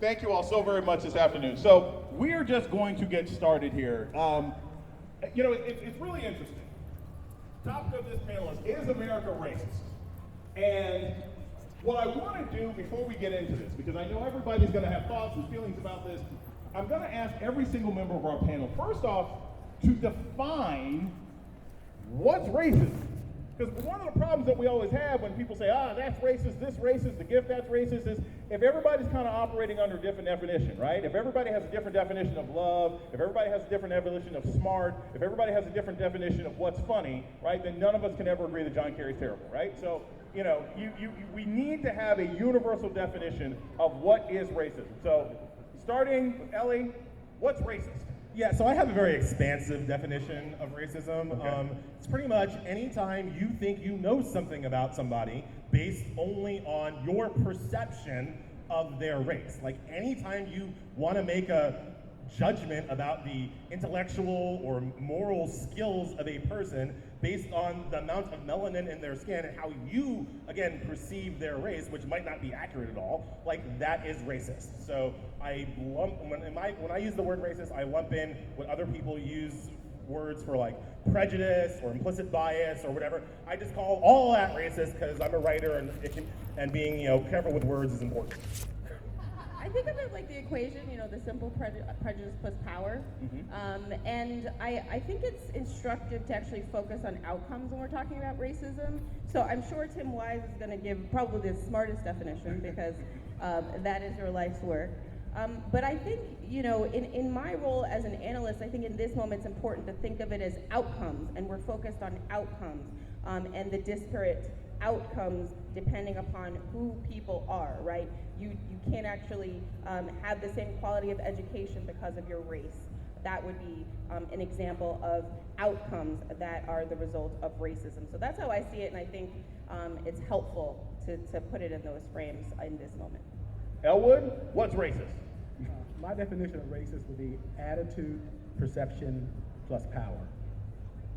Thank you all so very much this afternoon. So we are just going to get started here. It's really interesting. Topic of this panel is America racist? And what I want to do before we get into this, because I know everybody's going to have thoughts and feelings about this, I'm going to ask every single member of our panel, first off, to define what's racism. Because one of the problems that we always have when people say, that's racist, this racist, the gift that's racist, is if everybody's kind of operating under a different definition, right? If everybody has a different definition of love, if everybody has a different definition of smart, if everybody has a different definition of what's funny, right, then none of us can ever agree that John Kerry's terrible, right? So, we need to have a universal definition of what is racism. So, starting with Elie, what's racist? Yeah, so I have a very expansive definition of racism. Okay. It's pretty much anytime you think you know something about somebody based only on your perception of their race. Like anytime you want to make a judgment about the intellectual or moral skills of a person based on the amount of melanin in their skin and how you, again, perceive their race, which might not be accurate at all, like that is racist. So I lump, when I use the word racist, I lump in when other people use words for like prejudice or implicit bias or whatever. I just call all that racist because I'm a writer and being careful with words is important. I think of it like the equation, the simple prejudice plus power. Mm-hmm. And I think it's instructive to actually focus on outcomes when we're talking about racism. So I'm sure Tim Wise is going to give probably the smartest definition because that is your life's work. But I think, in my role as an analyst, I think in this moment it's important to think of it as outcomes, and we're focused on outcomes and the disparate outcomes depending upon who people are, right? You can't actually have the same quality of education because of your race. That would be an example of outcomes that are the result of racism. So that's how I see it, and I think it's helpful to put it in those frames in this moment. Elwood, what's racist? My definition of racist would be attitude, perception, plus power.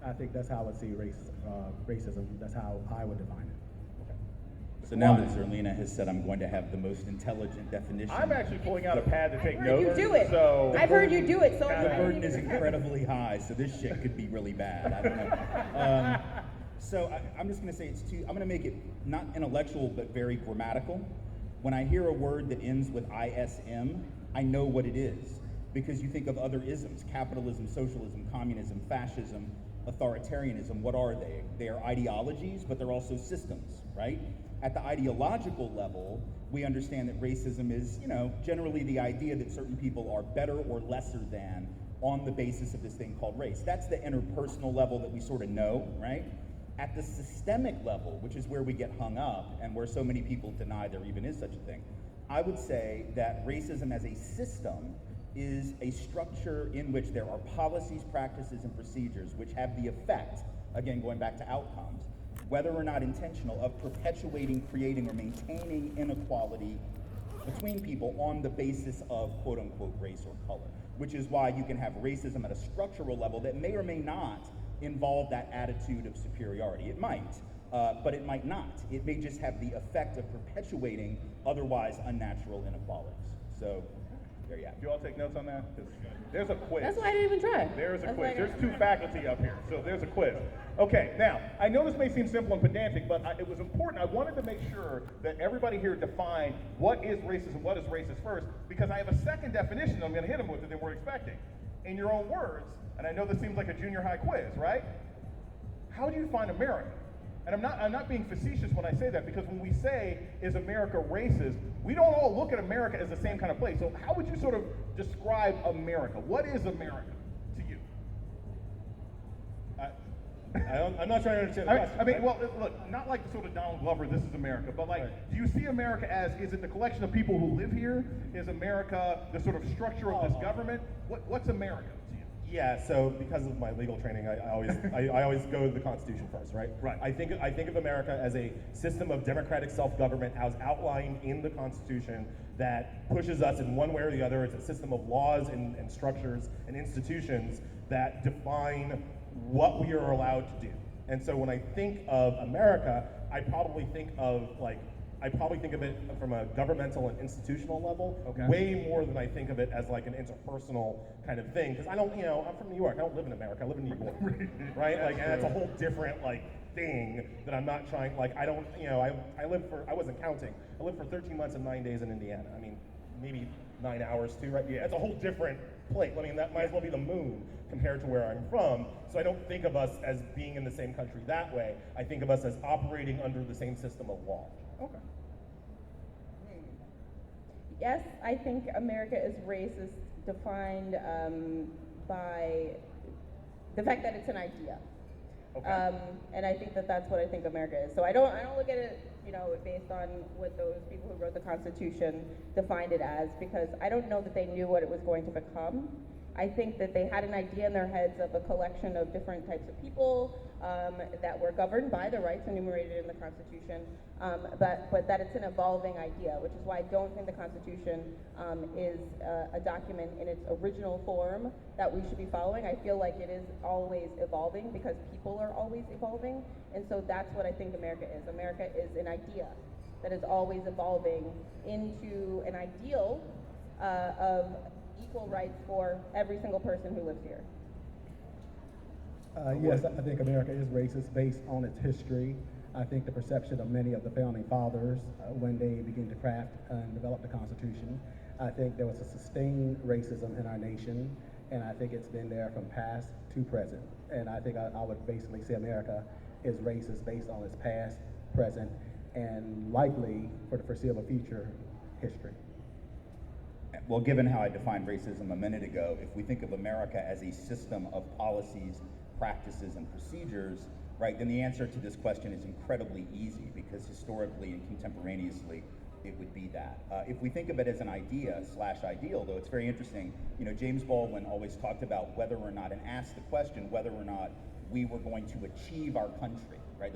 I think that's how I would see racism. That's how I would define it. So now that Zerlina has said I'm going to have the most intelligent definition. I'm actually pulling out a pad to take I've notes. heard you do it. So I've heard you do it. So The I'm burden is incredibly high, so this shit could be really bad. I don't know. I'm just going to say I'm going to make it not intellectual, but very grammatical. When I hear a word that ends with ISM, I know what it is. Because you think of other isms, capitalism, socialism, communism, fascism, authoritarianism. What are they? They are ideologies, but they're also systems, right? At the ideological level, we understand that racism is, generally the idea that certain people are better or lesser than on the basis of this thing called race. That's the interpersonal level that we sort of know, right? At the systemic level, which is where we get hung up and where so many people deny there even is such a thing, I would say that racism as a system is a structure in which there are policies, practices, and procedures which have the effect, again, going back to outcomes, whether or not intentional, of perpetuating, creating, or maintaining inequality between people on the basis of quote-unquote race or color, which is why you can have racism at a structural level that may or may not involve that attitude of superiority. It might, but it might not. It may just have the effect of perpetuating otherwise unnatural inequalities. So, there you have it. Do you all take notes on that? 'Cause there's a quiz. That's why I didn't even try. There's a quiz. There's two faculty up here, so there's a quiz. Okay, now, I know this may seem simple and pedantic, but it was important. I wanted to make sure that everybody here defined what is racism, what is racist first, because I have a second definition I'm going to hit them with that they weren't expecting. In your own words, and I know this seems like a junior high quiz, right? How do you define America? And I'm not being facetious when I say that, because when we say, is America racist, we don't all look at America as the same kind of place. So how would you sort of describe America? What is America to you? I'm not trying to understand the question. I mean, well, look, not like the sort of Donald Glover, this is America, but like, Right. do you see America as, is it the collection of people who live here? Is America the sort of structure of this government? What's America to you? Yeah, so because of my legal training, I always go to the Constitution first, right? Right. I think of America as a system of democratic self-government as outlined in the Constitution that pushes us in one way or the other. It's a system of laws and structures and institutions that define what we are allowed to do. And so when I think of America, I probably think of like I probably think of it from a governmental and institutional level, Okay. way more than I think of it as like an interpersonal kind of thing. Because I don't, I'm from New York. I don't live in America. I live in New York, right? Like, and that's a whole different like thing that I'm not trying. Like, I don't, I wasn't counting. I lived for 13 months and 9 days in Indiana. I mean, maybe 9 hours too, right? Yeah, it's a whole different place. I mean, that might as well be the moon compared to where I'm from. So I don't think of us as being in the same country that way. I think of us as operating under the same system of law. Okay. Yes, I think America is racist defined by the fact that it's an idea. Okay. And I think that that's what I think America is. So I don't look at it, based on what those people who wrote the Constitution defined it as, because I don't know that they knew what it was going to become. I think that they had an idea in their heads of a collection of different types of people that were governed by the rights enumerated in the Constitution, but that it's an evolving idea, which is why I don't think the Constitution is a document in its original form that we should be following. I feel like it is always evolving because people are always evolving, and so that's what I think America is. America is an idea that is always evolving into an ideal of equal rights for every single person who lives here. Yes, I think America is racist based on its history. I think the perception of many of the founding fathers when they began to craft and develop the Constitution, I think there was a sustained racism in our nation, and I think it's been there from past to present. And I think I would basically say America is racist based on its past, present, and likely for the foreseeable future, history. Well, given how I defined racism a minute ago, if we think of America as a system of policies, practices, and procedures, right, then the answer to this question is incredibly easy, because historically and contemporaneously, it would be that. If we think of it as an idea/ideal, though, it's very interesting. James Baldwin always talked about whether or not, and asked the question whether or not we were going to achieve our country, right?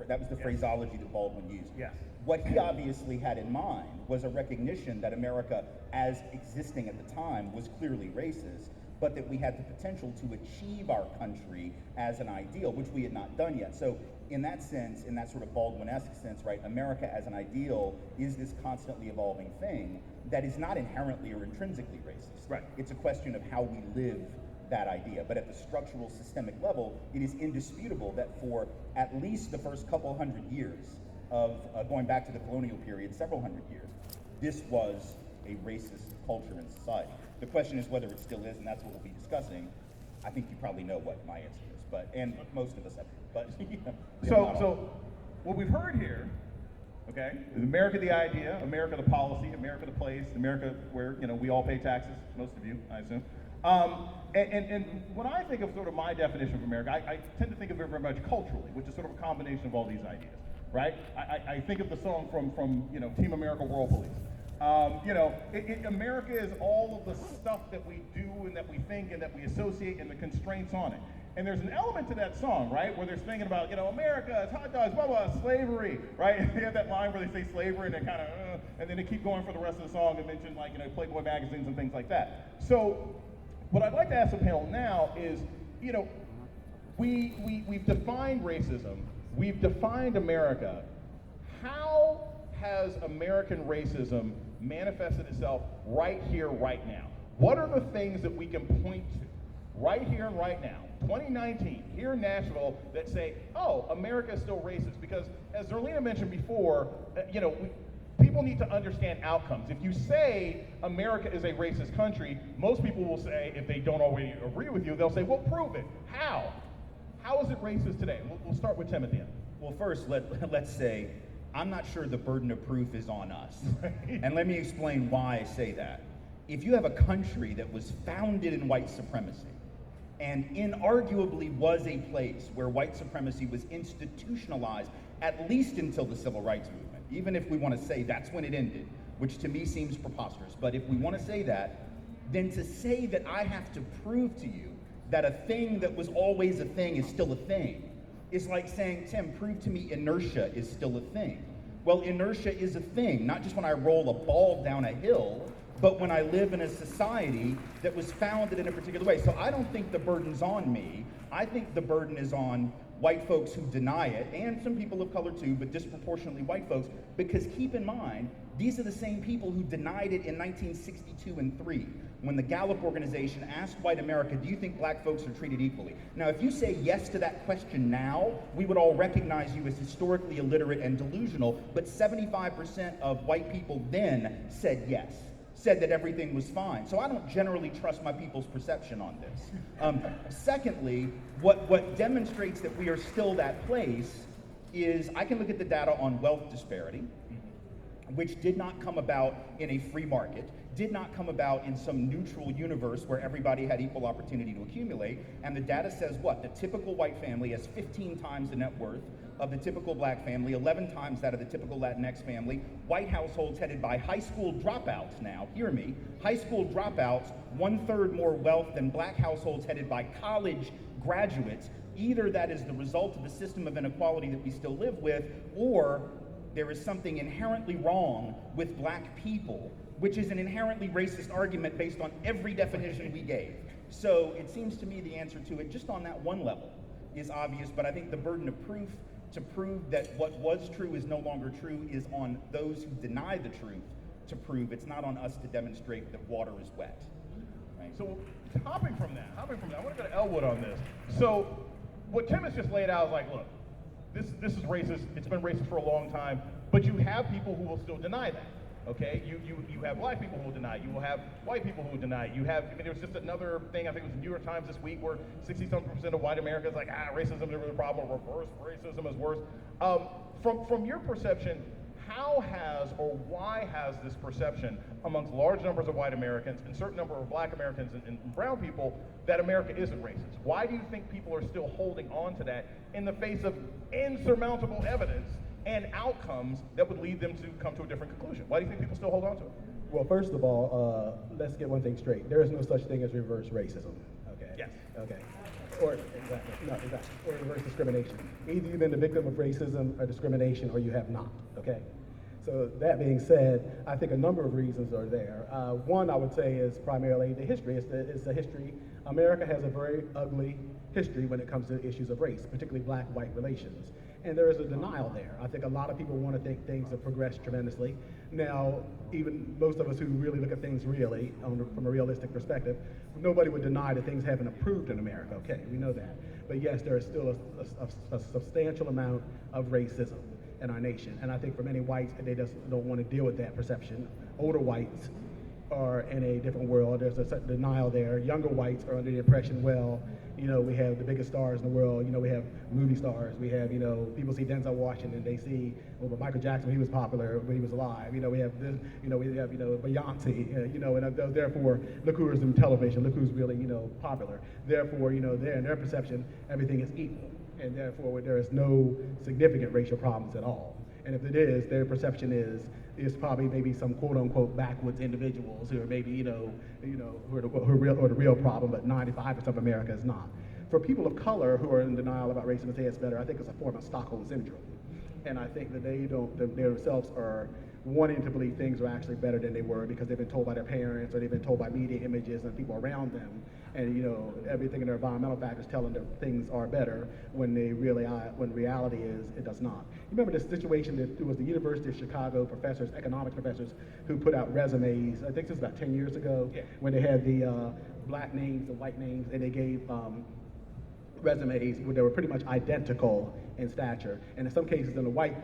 That was the phraseology that Baldwin used. Yes. What he obviously had in mind was a recognition that America, as existing at the time, was clearly racist, but that we had the potential to achieve our country as an ideal, which we had not done yet. So in that sense, in that sort of Baldwin-esque sense, right, America as an ideal is this constantly evolving thing that is not inherently or intrinsically racist. Right. It's a question of how we live that idea. But at the structural systemic level, it is indisputable that for at least the first couple hundred years of going back to the colonial period, several hundred years, this was a racist culture in society. The question is whether it still is, and that's what we'll be discussing. I think you probably know what my answer is, and most of us have. But So what we've heard here, okay, is America the idea, America the policy, America the place, America where we all pay taxes, most of you, I assume. And when I think of sort of my definition of America, I tend to think of it very much culturally, which is sort of a combination of all these ideas, right? I think of the song from Team America World Police. America is all of the stuff that we do and that we think and that we associate and the constraints on it. And there's an element to that song, right, where they're thinking about, America, it's hot dogs, blah, blah, slavery, right? And they have that line where they say slavery and they kind of, and then they keep going for the rest of the song and mention, Playboy magazines and things like that. So what I'd like to ask the panel now is, we've defined racism, we've defined America. How has American racism manifested itself right here, right now? What are the things that we can point to right here and right now, 2019, here in Nashville, that say, oh, America is still racist? Because as Zerlina mentioned before, people need to understand outcomes. If you say America is a racist country, most people will say, if they don't already agree with you, they'll say, well, prove it. How? How is it racist today? We'll start with Tim at the end. Well, first, let's say, I'm not sure the burden of proof is on us. And let me explain why I say that. If you have a country that was founded in white supremacy, and inarguably was a place where white supremacy was institutionalized, at least until the Civil Rights Movement, even if we want to say that's when it ended, which to me seems preposterous, but if we want to say that, then to say that I have to prove to you that a thing that was always a thing is still a thing, is like saying, Tim, prove to me inertia is still a thing. Well, inertia is a thing, not just when I roll a ball down a hill, but when I live in a society that was founded in a particular way. So I don't think the burden's on me. I think the burden is on white folks who deny it, and some people of color too, but disproportionately white folks, because keep in mind, these are the same people who denied it in 1962 and 3, when the Gallup organization asked white America, do you think black folks are treated equally? Now, if you say yes to that question now, we would all recognize you as historically illiterate and delusional, but 75% of white people then said yes, said that everything was fine. So I don't generally trust my people's perception on this. Secondly, what demonstrates that we are still that place is I can look at the data on wealth disparity, which did not come about in a free market, did not come about in some neutral universe where everybody had equal opportunity to accumulate, and the data says what? The typical white family has 15 times the net worth of the typical black family, 11 times that of the typical Latinx family. White households headed by high school dropouts now, hear me, high school dropouts, 1/3 more wealth than black households headed by college graduates. Either that is the result of a system of inequality that we still live with, or there is something inherently wrong with black people, which is an inherently racist argument based on every definition we gave. So it seems to me the answer to it, just on that one level, is obvious, but I think the burden of proof to prove that what was true is no longer true is on those who deny the truth to prove. It's not on us to demonstrate that water is wet. Right? So hopping from that, I want to go to Elwood on this. So what Tim has just laid out is like, look, this is racist. It's been racist for a long time, but you have people who will still deny that. Okay, you have black people who will deny it. You will have white people who will deny it. You have, I mean, there was just another thing, I think it was the New York Times this week, where 60-something% of white America is like, racism is a problem, reverse racism is worse. From your perception, how has or why has this perception amongst large numbers of white Americans and certain number of black Americans and brown people that America isn't racist? Why do you think people are still holding on to that in the face of insurmountable evidence and outcomes that would lead them to come to a different conclusion? Why do you think people still hold on to it? Well, first of all, let's get one thing straight. There is no such thing as reverse racism. Okay. Yes. Okay. Or or reverse discrimination. Either you've been the victim of racism or discrimination, or you have not. Okay. So that being said, I think a number of reasons are there. One, I would say, is primarily the history. It's the history. America has a very ugly history when it comes to issues of race, particularly black-white relations. And there is a denial there. I think a lot of people want to think things have progressed tremendously. Now, even most of us who really look at things really, from a realistic perspective, nobody would deny that things haven't improved in America. Okay, we know that. But yes, there is still a substantial amount of racism in our nation. And I think for many whites, they just don't want to deal with that perception. Older whites are in a different world. There's a certain denial there. Younger whites are under the impression, well, you know, we have the biggest stars in the world. You know, we have movie stars. We have, you know, people see Denzel Washington. They see, well, but Michael Jackson, he was popular when he was alive. You know, we have this, you know, we have, you know, Beyonce, you know, and therefore, look who's in television. Look who's really, you know, popular. Therefore, you know, in their perception, everything is equal. And therefore, there is no significant racial problems at all. And if it is, their perception is probably maybe some quote unquote backwoods individuals who are maybe, who are the real problem, but 95% of America is not. For people of color who are in denial about racism and say it's better, I think it's a form of Stockholm syndrome. And I think that they themselves are wanting to believe things are actually better than they were because they've been told by their parents or they've been told by media images and people around them. And, you know, everything in their environmental factors telling them things are better when reality is it does not. You remember this situation that it was the University of Chicago professors, economics professors, who put out resumes, I think this was about 10 years ago, when they had the black names and white names, and they gave resumes where they were pretty much identical in stature. And in some cases, in the white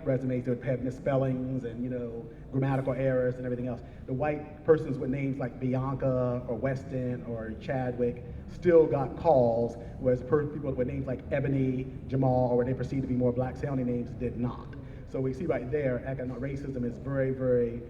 resumes, they would have misspellings and, you know, grammatical errors and everything else. The white persons with names like Bianca or Weston or Chadwick still got calls, whereas people with names like Ebony, Jamal, or what they perceived to be more black-sounding names did not. So we see right there, racism is very, very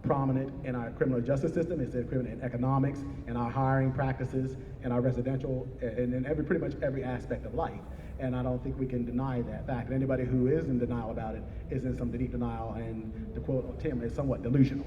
prominent in our criminal justice system. It's prominent in economics, in our hiring practices, in our residential, and in pretty much every aspect of life. And I don't think we can deny that fact. And anybody who is in denial about it is in some deep denial, and to quote Tim, is somewhat delusional.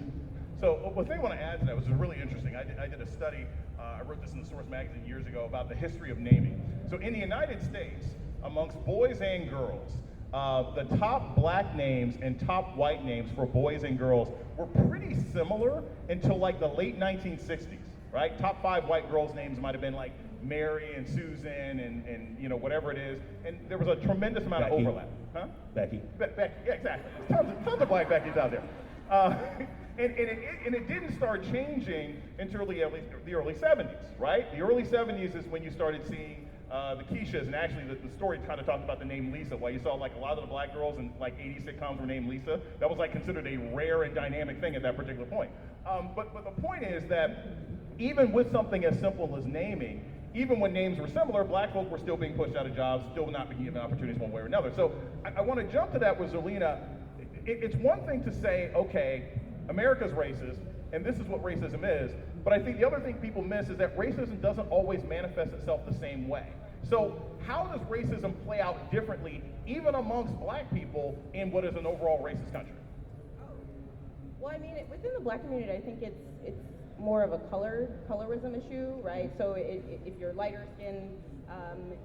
So one thing I want to add to that, which is really interesting, I did a study, I wrote this in the Source magazine years ago, about the history of naming. So in the United States, amongst boys and girls, the top black names and top white names for boys and girls were pretty similar until like the late 1960s, right? Top 5 white girls' names might have been like Mary and Susan and you know, whatever it is, and there was a tremendous amount of Becky. overlap. Huh? Becky. Becky, yeah, exactly. There's tons of black Beckys out there. And it didn't start changing until the early 70s, right? The early 70s is when you started seeing the Keishas, and actually the story kind of talked about the name Lisa, why you saw like a lot of the black girls in like 80s sitcoms were named Lisa. That was like considered a rare and dynamic thing at that particular point. But the point is that even with something as simple as naming, even when names were similar, black folk were still being pushed out of jobs, still not being given opportunities one way or another. So I want to jump to that with Zerlina. It's one thing to say, okay, America's racist, and this is what racism is, but I think the other thing people miss is that racism doesn't always manifest itself the same way. So how does racism play out differently, even amongst black people in what is an overall racist country? Well, I mean, within the black community, I think it's more of a colorism issue, right? So if you're lighter skinned,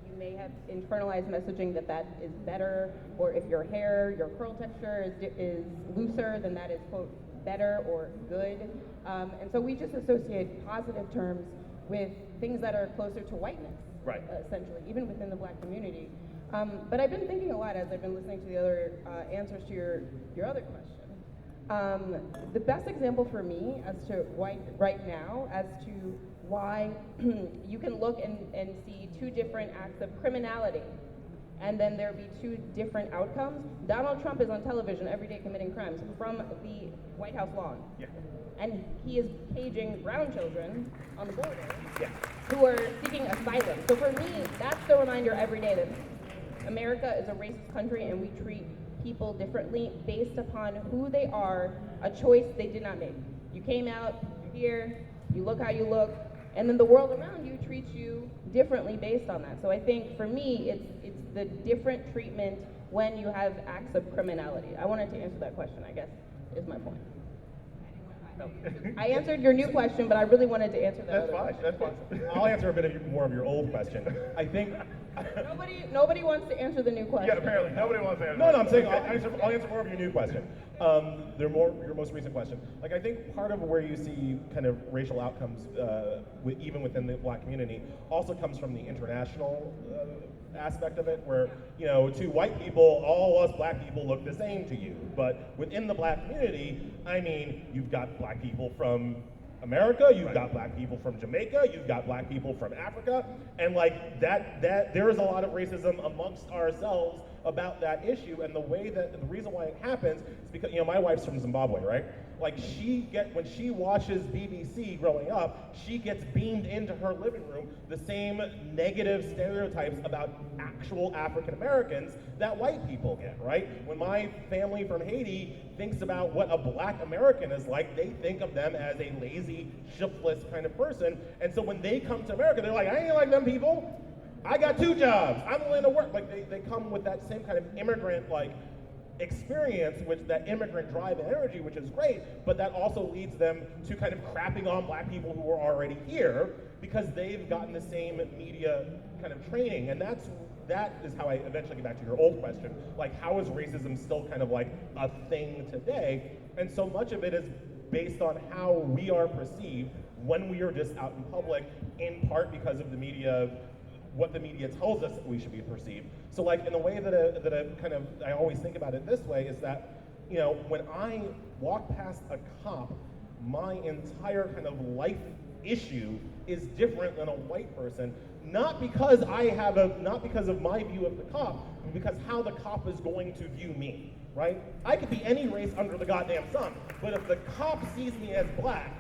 you may have internalized messaging that is better, or if your hair, your curl texture is looser, then that is, quote, better or good. And so we just associate positive terms with things that are closer to whiteness, right? Essentially, even within the black community. But I've been thinking a lot as I've been listening to the other answers to your other question. The best example for me as to right now as to why you can look and see two different acts of criminality, and then there be two different outcomes. Donald Trump is on television every day committing crimes from the White House lawn. Yeah. And he is caging brown children on the border, Yeah. who are seeking asylum. So for me, that's the reminder every day that America is a racist country and we treat people differently based upon who they are, a choice they did not make. You came out, you're here, you look how you look, and then the world around you treats you differently based on that. So I think for me, it's the different treatment when you have acts of criminality. I wanted to answer that question, I guess, is my point. I answered your new question, but I really wanted to answer that That's other fine. question. That's fine. I'll answer a bit more of your old question. I think. Nobody wants to answer the new question. Yeah, apparently nobody wants to answer. No, I'm saying I'll answer more of your new question. Your most recent question. Like, I think part of where you see kind of racial outcomes, even within the black community, also comes from the international aspect of it, where, you know, to white people, all us black people look the same to you. But within the black community, I mean, you've got black people from America, you've got black people from Jamaica, you've got black people from Africa, and like that there is a lot of racism amongst ourselves about that issue. And the reason why it happens is because, you know, my wife's from Zimbabwe, right? Like when she watches BBC growing up, she gets beamed into her living room the same negative stereotypes about actual African Americans that white people get, right? When my family from Haiti thinks about what a black American is like, they think of them as a lazy, shiftless kind of person. And so when they come to America, they're like, I ain't like them people. I got 2 jobs. I'm willing to work. Like they come with that same kind of immigrant like experience, which that immigrant drive and energy, which is great, but that also leads them to kind of crapping on black people who are already here because they've gotten the same media kind of training. And that is how I eventually get back to your old question, like how is racism still kind of like a thing today? And so much of it is based on how we are perceived when we are just out in public, in part because of the media, what the media tells us that we should be perceived. So like in the way that I always think about it this way is that, you know, when I walk past a cop, my entire kind of life issue is different than a white person, not because of my view of the cop, but because how the cop is going to view me, right? I could be any race under the goddamn sun, but if the cop sees me as black,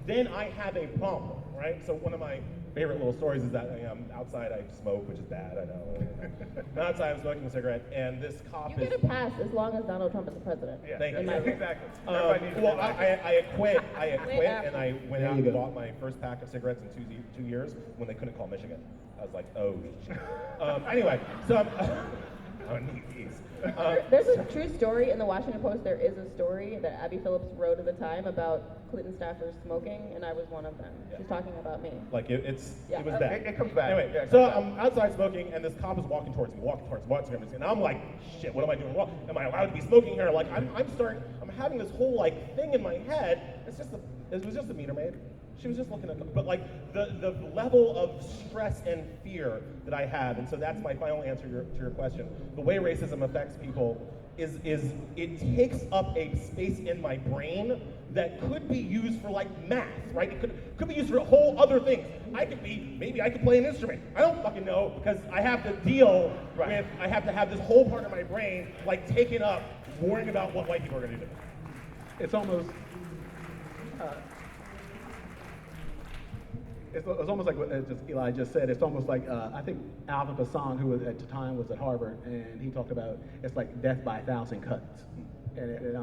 then I have a problem, right? So one of my favorite little stories is that outside I smoke, which is bad, I know. Outside I'm smoking a cigarette, and this cop You get a pass as long as Donald Trump is the president. Yeah, Thank you. exactly. Well, I quit, after. and I went out and bought my first pack of cigarettes in 2 years when they couldn't call Michigan. I was like, oh shit. Anyway, so I need these. There's a true story in the Washington Post. There is a story that Abby Phillips wrote at the time about Clinton staffers smoking, and I was one of them. Yeah. She's talking about me. Like it was bad. It comes back. Anyway, Yeah, it so comes back. I'm outside smoking, and this cop is walking towards me, and I'm like, shit, what am I doing wrong? Am I allowed to be smoking here? Like I'm having this whole like thing in my head. It was just a meter maid. She was just looking at, but like the level of stress and fear that I have, and so that's my final answer to your question. The way racism affects people is it takes up a space in my brain that could be used for like math, right? It could be used for whole other things. Maybe I could play an instrument. I don't fucking know, because I have to deal with, I have to have this whole part of my brain like taken up worrying about what white people are gonna do. It's almost, it's almost like what Elie just said. It's almost like, I think Alvin Passan, who at the time was at Harvard, and he talked about, it's like death by 1,000 cuts. And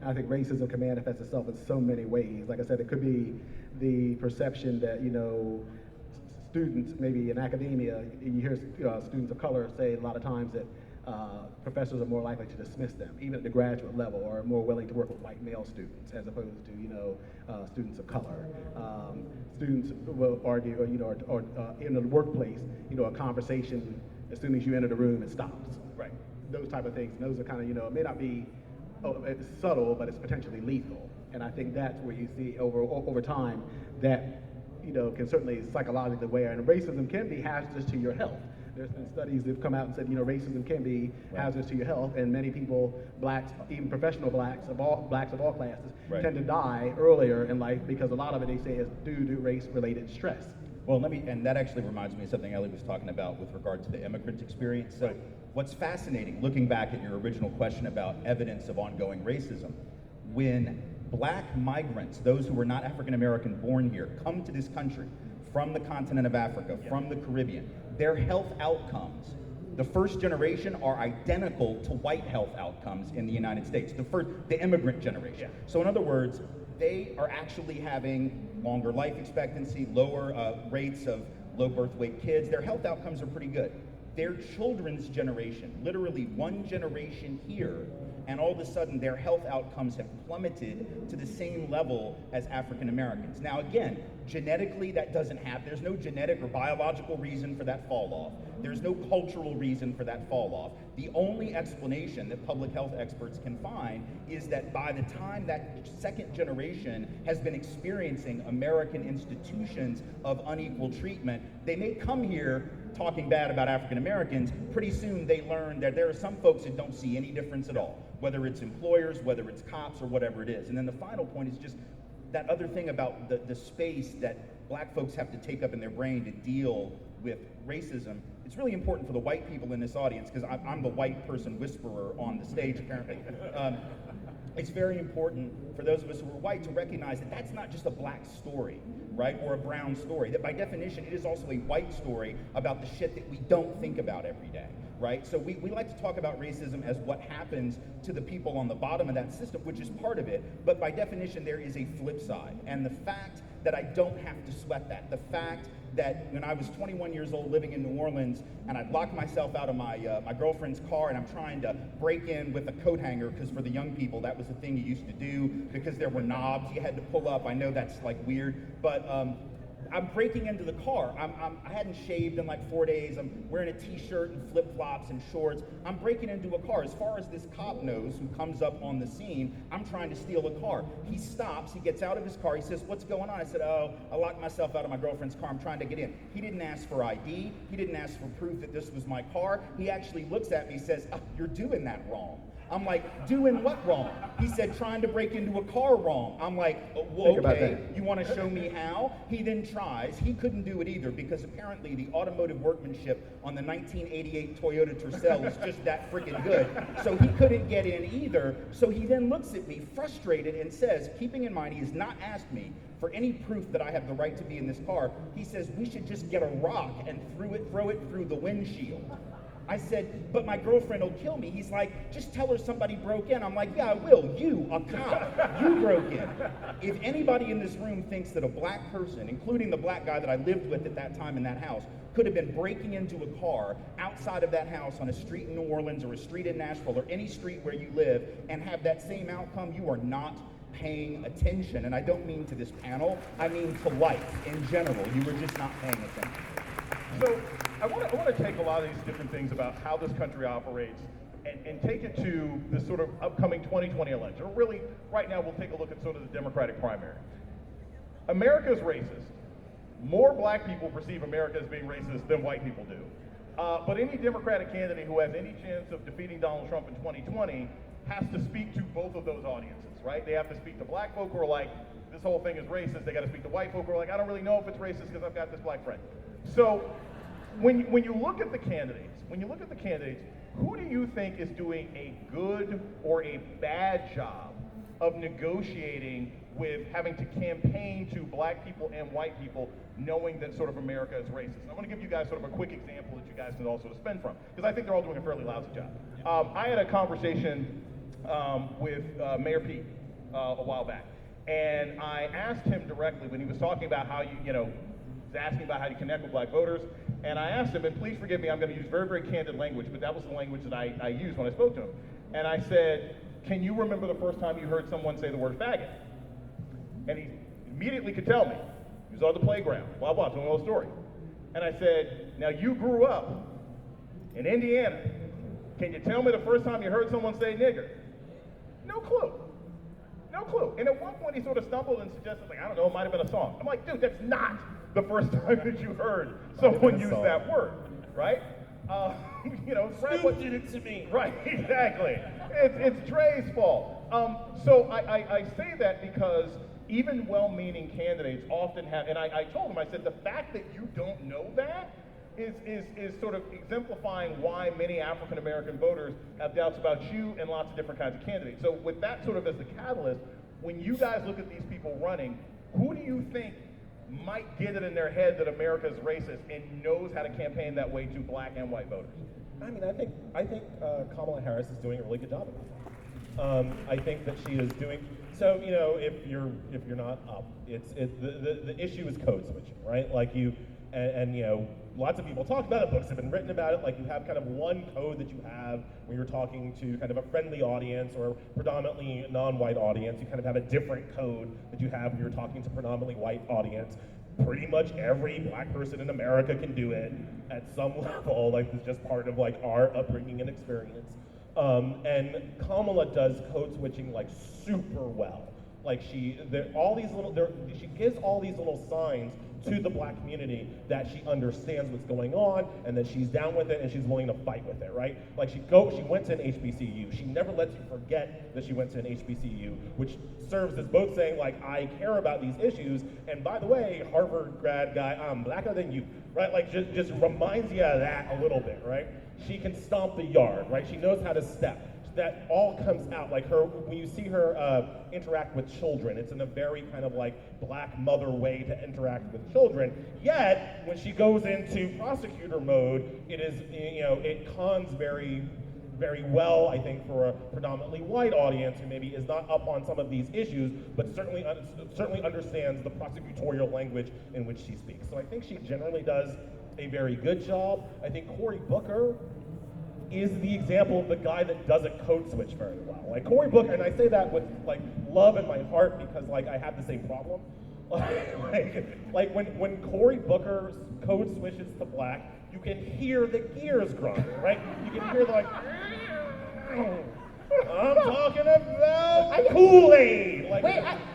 I think racism can manifest itself in so many ways. Like I said, it could be the perception that, students, maybe in academia, you hear students of color say a lot of times that professors are more likely to dismiss them, even at the graduate level, or more willing to work with white male students as opposed to, students of color. Students will argue, or in the workplace, a conversation, as soon as you enter the room, it stops. Right. Those type of things. And those are kind of, it may not be it's subtle, but it's potentially lethal. And I think that's where you see over time that, can certainly psychologically wear. And racism can be hazardous to your health. There's been studies that have come out and said, racism can be hazardous to your health, and many people, blacks, even professional blacks of all classes, tend to die earlier in life because a lot of it, they say, is due to race-related stress. Well, and that actually reminds me of something Elie was talking about with regard to the immigrant experience. So what's fascinating, looking back at your original question about evidence of ongoing racism, when black migrants, those who were not African American born here, come to this country from the continent of Africa, from the Caribbean, their health outcomes, the first generation, are identical to white health outcomes in the United States, the immigrant generation. So in other words, they are actually having longer life expectancy, lower rates of low birth weight kids. Their health outcomes are pretty good. Their children's generation, literally one generation here, and all of a sudden their health outcomes have plummeted to the same level as African Americans. Now again, genetically there's no genetic or biological reason for that fall off. There's no cultural reason for that fall off. The only explanation that public health experts can find is that by the time that second generation has been experiencing American institutions of unequal treatment, they may come here talking bad about African Americans. Pretty soon they learn that there are some folks that don't see any difference at all, whether it's employers, whether it's cops, or whatever it is. And then the final point is just that other thing about the space that black folks have to take up in their brain to deal with racism. It's really important for the white people in this audience, because I'm the white person whisperer on the stage apparently. It's very important for those of us who are white to recognize that that's not just a black story, right, or a brown story. That by definition, it is also a white story about the shit that we don't think about every day, right? So we like to talk about racism as what happens to the people on the bottom of that system, which is part of it, but by definition, there is a flip side. And the fact that I don't have to sweat that, the fact that when I was 21 years old living in New Orleans and I'd locked myself out of my girlfriend's car and I'm trying to break in with a coat hanger, because for the young people that was the thing you used to do because there were knobs you had to pull up. I know that's like weird, but I'm breaking into the car. I hadn't shaved in like 4 days. I'm wearing a t-shirt and flip-flops and shorts. I'm breaking into a car. As far as this cop knows who comes up on the scene, I'm trying to steal a car. He stops, he gets out of his car, he says, "What's going on?" I said, "Oh, I locked myself out of my girlfriend's car. I'm trying to get in." He didn't ask for ID. He didn't ask for proof that this was my car. He actually looks at me and says, "You're doing that wrong." I'm like, "Doing what wrong?" He said, "Trying to break into a car wrong." I'm like, "Well, okay, you want to show me how?" He then tries. He couldn't do it either because apparently the automotive workmanship on the 1988 Toyota Tercel is just that freaking good. So he couldn't get in either. So he then looks at me frustrated and says, keeping in mind he has not asked me for any proof that I have the right to be in this car, he says, "We should just get a rock and throw it through the windshield." I said, "But my girlfriend will kill me." He's like, "Just tell her somebody broke in." I'm like, "Yeah, I will. You, a cop, you broke in." If anybody in this room thinks that a black person, including the black guy that I lived with at that time in that house, could have been breaking into a car outside of that house on a street in New Orleans or a street in Nashville or any street where you live and have that same outcome, you are not paying attention. And I don't mean to this panel, I mean to life in general. You were just not paying attention. So I want to take a lot of these different things about how this country operates and take it to the sort of upcoming 2020 election. Or really, right now, we'll take a look at sort of the Democratic primary. America is racist. More black people perceive America as being racist than white people do. But any Democratic candidate who has any chance of defeating Donald Trump in 2020 has to speak to both of those audiences, right? They have to speak to black folk who are like, this whole thing is racist. They got to speak to white folk who are like, I don't really know if it's racist because I've got this black friend. So when you look at the candidates, who do you think is doing a good or a bad job of negotiating with having to campaign to black people and white people, knowing that sort of America is racist? And I want to give you guys sort of a quick example that you guys can also spin from, because I think they're all doing a fairly lousy job. I had a conversation with Mayor Pete a while back, and I asked him directly when he was talking about how he was asking about how you connect with black voters, and I asked him, and please forgive me, I'm going to use very, very candid language, but that was the language that I used when I spoke to him. And I said, can you remember the first time you heard someone say the word faggot? And he immediately could tell me. He was on the playground, blah, blah, telling the whole story. And I said, now you grew up in Indiana. Can you tell me the first time you heard someone say nigger? No clue. No clue. And at one point he sort of stumbled and suggested, like, I don't know, it might have been a song. I'm like, dude, that's not the first time that you heard someone use that word, right? Fred did it to me. Right, exactly. It's Dre's fault. So I say that because even well-meaning candidates often have, and I told him, I said, the fact that you don't know that is sort of exemplifying why many African-American voters have doubts about you and lots of different kinds of candidates. So with that sort of as the catalyst, when you guys look at these people running, who do you think might get it in their head that America is racist and knows how to campaign that way to black and white voters? I mean, I think Kamala Harris is doing a really good job of it. I think that she is doing so. If you're not up, the issue is code switching, right? Like lots of people talk about it. Books have been written about it. Like you have kind of one code that you have when you're talking to kind of a friendly audience or predominantly non-white audience. You kind of have a different code that you have when you're talking to predominantly white audience. Pretty much every black person in America can do it at some level. Like it's just part of like our upbringing and experience. And Kamala does code switching like super well. Like she gives all these little signs to the black community that she understands what's going on and that she's down with it and she's willing to fight with it, right? Like she went to an HBCU. She never lets you forget that she went to an HBCU, which serves as both saying like, I care about these issues, and by the way, Harvard grad guy, I'm blacker than you, right? Like just reminds you of that a little bit, right? She can stomp the yard, right? She knows how to step. That all comes out, like when you see her interact with children, it's in a very kind of like black mother way to interact with children. Yet, when she goes into prosecutor mode, it cons very, very well, I think, for a predominantly white audience who maybe is not up on some of these issues, but certainly understands the prosecutorial language in which she speaks. So I think she generally does a very good job. I think Cory Booker is the example of the guy that doesn't code switch very well. Like Cory Booker, and I say that with like love in my heart because like I have the same problem. like when Cory Booker code switches to black, you can hear the gears grind, right? You can hear the like, I'm talking about Kool-Aid. Like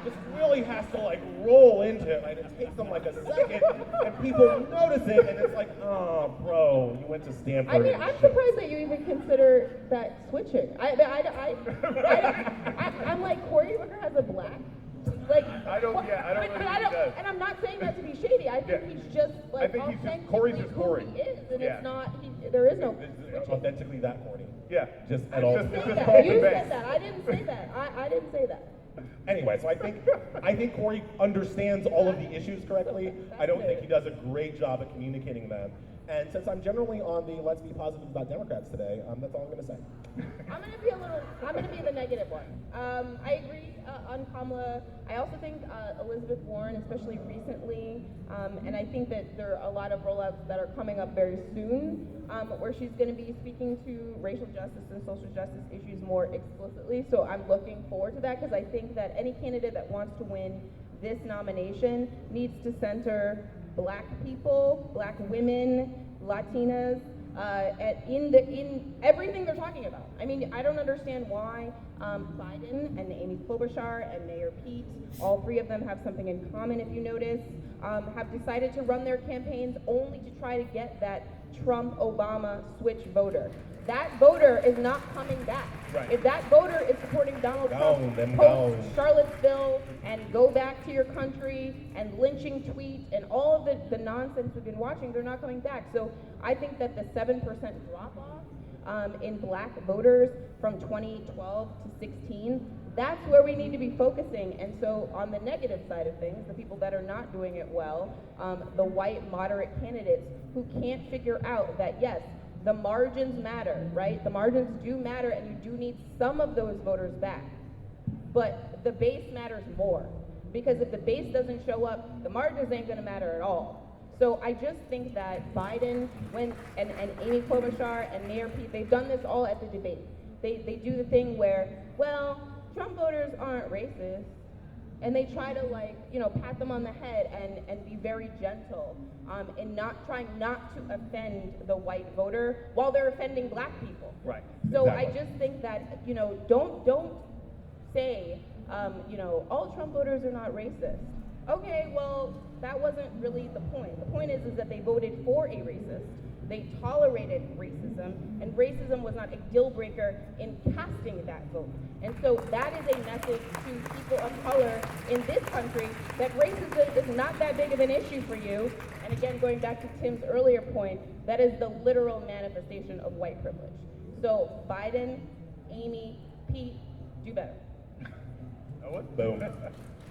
just really has to like roll into it, and it takes them like a second, and people notice it, and it's like, oh, bro, you went to Stanford. I mean, I'm surprised that you even consider that switching. I'm like, Cory Booker has a black. Like I don't really think he does. And I'm not saying that to be shady. I think he's just like Cory's just who Cory. he is, and it's not. There is no. It's authentically that corny. Yeah, just at all. You said that. I didn't say that. I didn't say that. Anyway, so I think Cory understands all of the issues correctly. I don't think he does a great job at communicating them. And since I'm generally on the let's be positive about Democrats today, that's all I'm going to say. I'm gonna be the negative one. I agree on Kamala. I also think Elizabeth Warren, especially recently, and I think that there are a lot of rollouts that are coming up very soon, where she's going to be speaking to racial justice and social justice issues more explicitly. So I'm looking forward to that because I think that any candidate that wants to win this nomination needs to center black people, black women, Latinas, in everything they're talking about. I mean, I don't understand why Biden and Amy Klobuchar and Mayor Pete, all three of them have something in common, if you notice, have decided to run their campaigns only to try to get that Trump-Obama switch voter. That voter is not coming back. Right. If that voter is supporting Donald Trump post Charlottesville and go back to your country and lynching tweets and all of the nonsense we've been watching, they're not coming back. So I think that the 7% drop-off in black voters from 2012 to 16, that's where we need to be focusing. And so on the negative side of things, the people that are not doing it well, the white moderate candidates who can't figure out that, yes, the margins matter, right? The margins do matter, and you do need some of those voters back. But the base matters more, because if the base doesn't show up, the margins ain't gonna matter at all. So I just think that Biden, and Amy Klobuchar and Mayor Pete, they've done this all at the debate. They do the thing where, well, Trump voters aren't racist, and they try to, like, you know, pat them on the head and be very gentle in trying not to offend the white voter while they're offending black people. Right. So Exactly. I just think that, you know, don't say, you know, all Trump voters are not racist. Okay, well, that wasn't really the point. The point is that they voted for a racist. They tolerated racism, and racism was not a deal breaker in casting that vote. And so that is a message to people of color in this country that racism is not that big of an issue for you. And again, going back to Tim's earlier point, that is the literal manifestation of white privilege. So Biden, Amy, Pete, do better. Boom.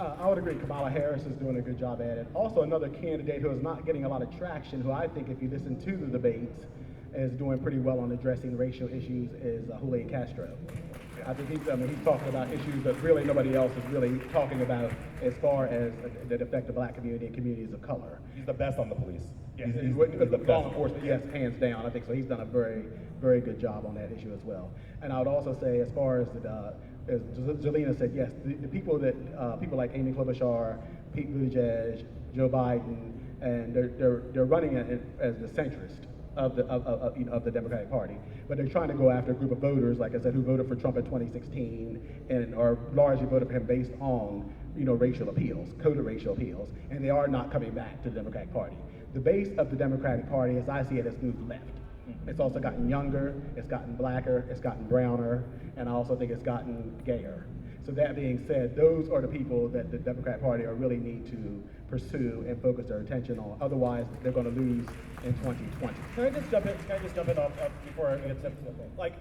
I would agree. Kamala Harris is doing a good job at it. Also, another candidate who is not getting a lot of traction, who I think, if you listen to the debates, is doing pretty well on addressing racial issues, is Julian Castro. I think he's talking about issues that really nobody else is really talking about, as far as that affect the black community and communities of color. He's the best on the police. He's the the best. law enforcement, yes, hands down. I think so. He's done a very, very good job on that issue as well. And I would also say, as far as as Zerlina said, yes, the people that people like Amy Klobuchar, Pete Buttigieg, Joe Biden, and they're running as the centrist of the Democratic Party, but they're trying to go after a group of voters, like I said, who voted for Trump in 2016 and are largely voted for him based on racial appeals, coded racial appeals, and they are not coming back to the Democratic Party. The base of the Democratic Party, as I see it, has moved left. It's also gotten younger, it's gotten blacker, it's gotten browner, and I also think it's gotten gayer. So that being said, those are the people that the Democratic Party really need to pursue and focus their attention on. Otherwise, they're going to lose in 2020. Can I just jump in before I get to like,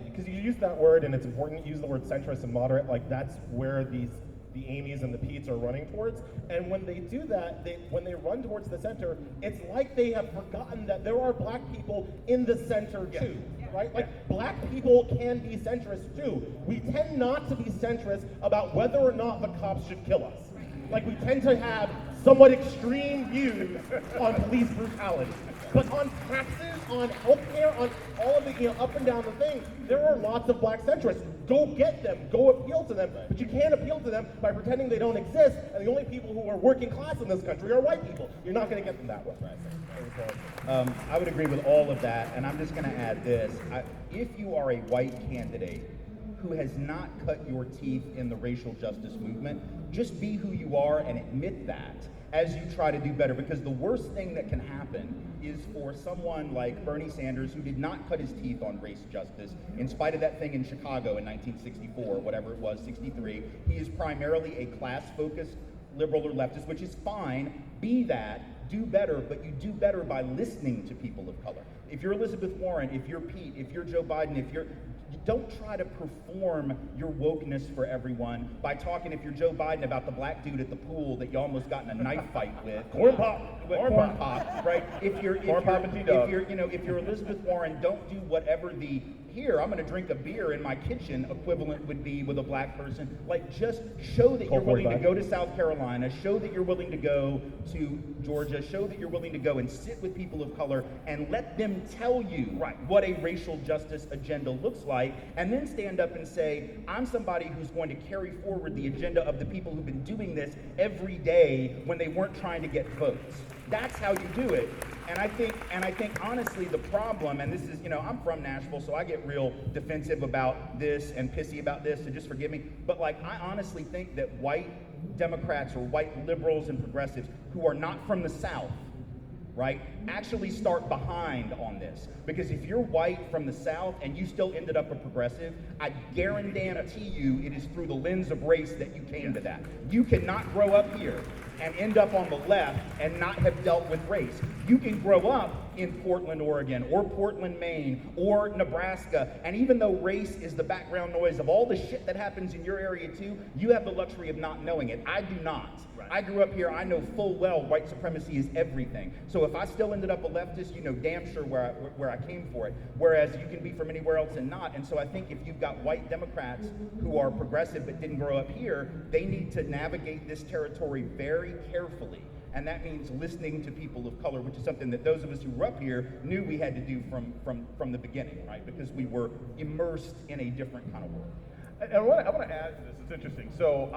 because you use that word and it's important, use the word centrist and moderate, like that's where the Amy's and the Petes are running towards. And when they do that, when they run towards the center, it's like they have forgotten that there are black people in the center too, right? Like black people can be centrist too. We tend not to be centrist about whether or not the cops should kill us. Like we tend to have somewhat extreme views on police brutality. But on taxes, on healthcare, on all of the up and down the thing, there are lots of black centrists. Go get them, go appeal to them. But you can't appeal to them by pretending they don't exist, and the only people who are working class in this country are white people. You're not going to get them that way. I would agree with all of that, and I'm just going to add this. If you are a white candidate who has not cut your teeth in the racial justice movement, just be who you are and admit that as you try to do better, because the worst thing that can happen is for someone like Bernie Sanders, who did not cut his teeth on race justice, in spite of that thing in Chicago in 1964, whatever it was, 63, he is primarily a class-focused liberal or leftist, which is fine. Be that, do better, but you do better by listening to people of color. If you're Elizabeth Warren, if you're Pete, if you're Joe Biden, don't try to perform your wokeness for everyone by talking, if you're Joe Biden, about the black dude at the pool that you almost got in a knife fight with. Corn pop, right? If you're Elizabeth Warren, don't do whatever the here, I'm going to drink a beer in my kitchen equivalent would be with a black person. Like, just show that you're willing to go to South Carolina, show that you're willing to go to Georgia, show that you're willing to go and sit with people of color and let them tell you what a racial justice agenda looks like, and then stand up and say, I'm somebody who's going to carry forward the agenda of the people who've been doing this every day when they weren't trying to get votes. That's how you do it. I think honestly the problem, and this is, I'm from Nashville, so I get real defensive about this and pissy about this, so just forgive me. But like, I honestly think that white Democrats or white liberals and progressives who are not from the South, right, actually start behind on this. Because if you're white from the South and you still ended up a progressive, I guarantee you it is through the lens of race that you came to that. You cannot grow up here and end up on the left and not have dealt with race. You can grow up in Portland, Oregon, or Portland, Maine, or Nebraska, and even though race is the background noise of all the shit that happens in your area too, you have the luxury of not knowing it. I do not. Right. I grew up here, I know full well white supremacy is everything. So if I still ended up a leftist, you know damn sure where I came for it. Whereas you can be from anywhere else and not. And so I think if you've got white Democrats who are progressive but didn't grow up here, they need to navigate this territory very carefully. And that means listening to people of color, which is something that those of us who grew up here knew we had to do from the beginning, right? Because we were immersed in a different kind of world. And I want to add to this, it's interesting. So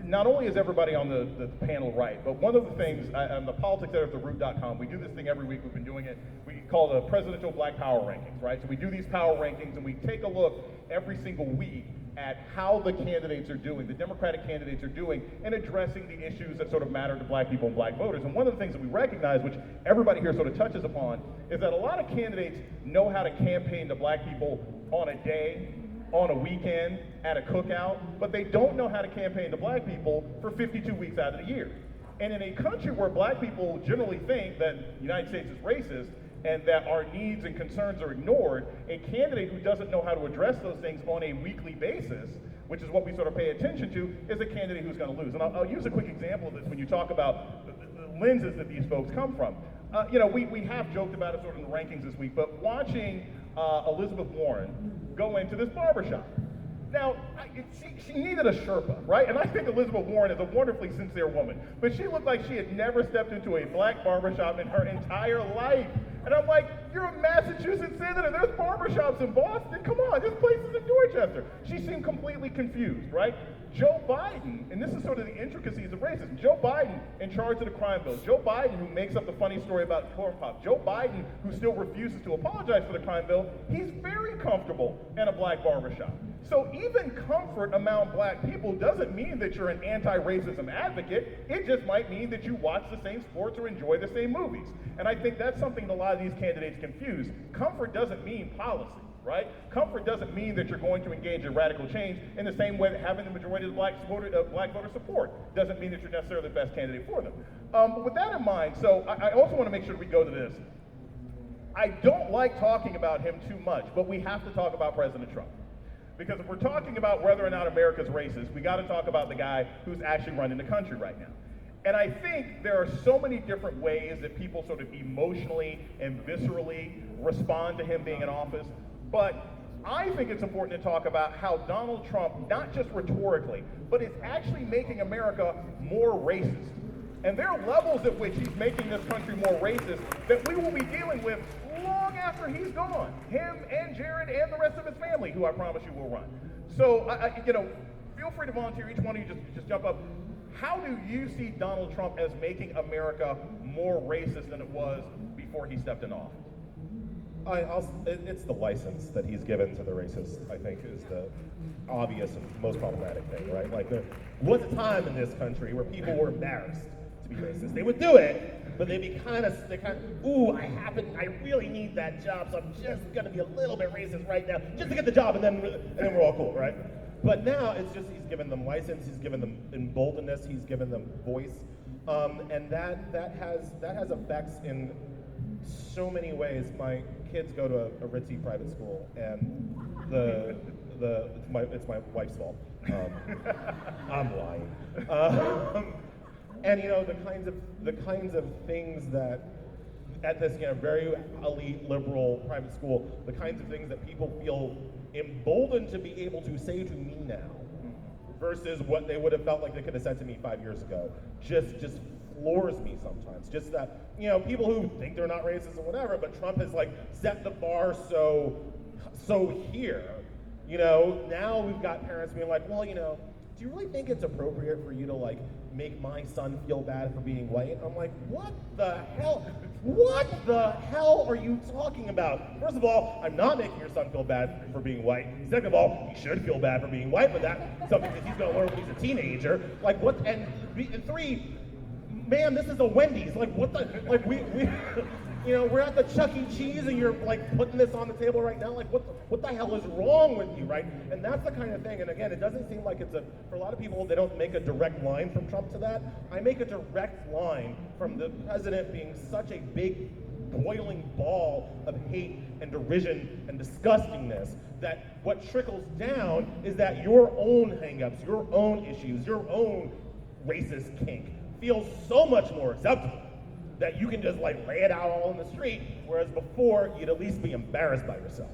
not only is everybody on the panel right, but one of the things, I'm the politics editor of theroot.com, we do this thing every week, we've been doing it, we call the Presidential Black Power Rankings, right? So we do these power rankings and we take a look every single week at how the candidates are doing, the Democratic candidates are doing, in addressing the issues that sort of matter to black people and black voters. And one of the things that we recognize, which everybody here sort of touches upon, is that a lot of candidates know how to campaign to black people on a day, on a weekend, at a cookout, but they don't know how to campaign to black people for 52 weeks out of the year. And in a country where black people generally think that the United States is racist, and that our needs and concerns are ignored, a candidate who doesn't know how to address those things on a weekly basis, which is what we sort of pay attention to, is a candidate who's going to lose. And I'll use a quick example of this when you talk about the lenses that these folks come from. We have joked about it sort of in the rankings this week, but watching Elizabeth Warren go into this barbershop. Now, she needed a Sherpa, right? And I think Elizabeth Warren is a wonderfully sincere woman, but she looked like she had never stepped into a black barbershop in her entire life. And I'm like, you're a Massachusetts senator, there's barbershops in Boston, come on, this place is in Dorchester. She seemed completely confused, right? Joe Biden, and this is sort of the intricacies of racism, Joe Biden in charge of the crime bill, Joe Biden who makes up the funny story about corn pop, Joe Biden who still refuses to apologize for the crime bill, he's very comfortable in a black barbershop. So even comfort among black people doesn't mean that you're an anti-racism advocate, it just might mean that you watch the same sports or enjoy the same movies. And I think that's something that a lot of these candidates confuse. Comfort doesn't mean policy, right? Comfort doesn't mean that you're going to engage in radical change in the same way that having the majority of the black voter support doesn't mean that you're necessarily the best candidate for them. But with that in mind, so I also want to make sure we go to this. I don't like talking about him too much, but we have to talk about President Trump. Because if we're talking about whether or not America's racist, we got to talk about the guy who's actually running the country right now. And I think there are so many different ways that people sort of emotionally and viscerally respond to him being in office, but I think it's important to talk about how Donald Trump, not just rhetorically, but is actually making America more racist. And there are levels at which he's making this country more racist that we will be dealing with long after he's gone. Him and Jared and the rest of his family, who I promise you will run. So, feel free to volunteer. Each one of you just jump up. How do you see Donald Trump as making America more racist than it was before he stepped in office? It's the license that he's given to the racists, I think, is the obvious and most problematic thing, right? Like, there was a time in this country where people were embarrassed to be racist. They would do it, but they'd be I really need that job, so I'm just gonna be a little bit racist right now, just to get the job, and then we're all cool, right? But now it's just he's given them license, he's given them emboldenedness, he's given them voice, and that has effects in so many ways. My kids go to a ritzy private school, and it's my wife's fault. I'm lying. And the kinds of things that at this very elite liberal private school, the kinds of things that people feel emboldened to be able to say to me now versus what they would have felt like they could have said to me 5 years ago just floors me sometimes. Just that, people who think they're not racist or whatever, but Trump has set the bar so here. Now we've got parents being like, well, do you really think it's appropriate for you to like make my son feel bad for being white? I'm like, what the hell? What the hell are you talking about? First of all, I'm not making your son feel bad for being white. Second of all, he should feel bad for being white, but that's something that he's gonna learn when he's a teenager. Like what, and three, ma'am, this is a Wendy's. Like what the, like we you know, we're at the Chuck E. Cheese and you're like putting this on the table right now. Like what the hell is wrong with you, right? And that's the kind of thing, and again, it doesn't seem like it's for a lot of people, they don't make a direct line from Trump to that. I make a direct line from the president being such a big boiling ball of hate and derision and disgustingness that what trickles down is that your own hangups, your own issues, your own racist kink feels so much more acceptable that you can just like lay it out all in the street, whereas before you'd at least be embarrassed by yourself.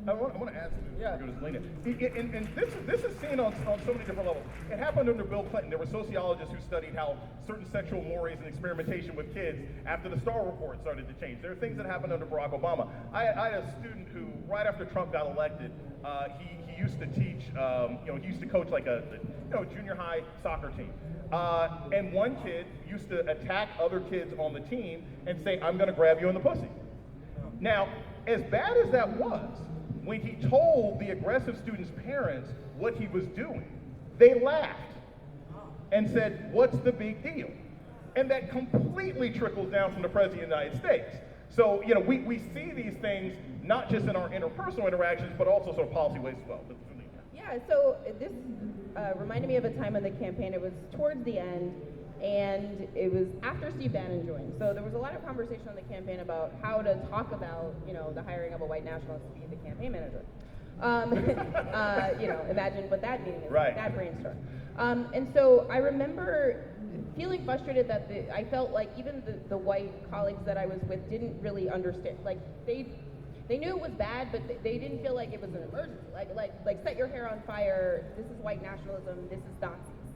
I want to add something before we go to Zerlina. And this is seen on so many different levels. It happened under Bill Clinton. There were sociologists who studied how certain sexual mores and experimentation with kids after the Starr Report started to change. There are things that happened under Barack Obama. I had a student who, right after Trump got elected, he used to teach, he used to coach like a junior high soccer team. And one kid used to attack other kids on the team and say, "I'm going to grab you in the pussy." Now, as bad as that was, when he told the aggressive student's parents what he was doing, they laughed and said, "What's the big deal?" And that completely trickles down from the President of the United States. So, we see these things not just in our interpersonal interactions, but also sort of policy ways as well. Yeah, so this reminded me of a time in the campaign. It was towards the end, and it was after Steve Bannon joined. So there was a lot of conversation on the campaign about how to talk about, the hiring of a white nationalist to be the campaign manager. Imagine what that meeting is, right. That brainstorm. And so I remember feeling frustrated that I felt like even the white colleagues that I was with didn't really understand. Like they knew it was bad, but they didn't feel like it was an emergency. Like set your hair on fire. This is white nationalism. This is Nazis.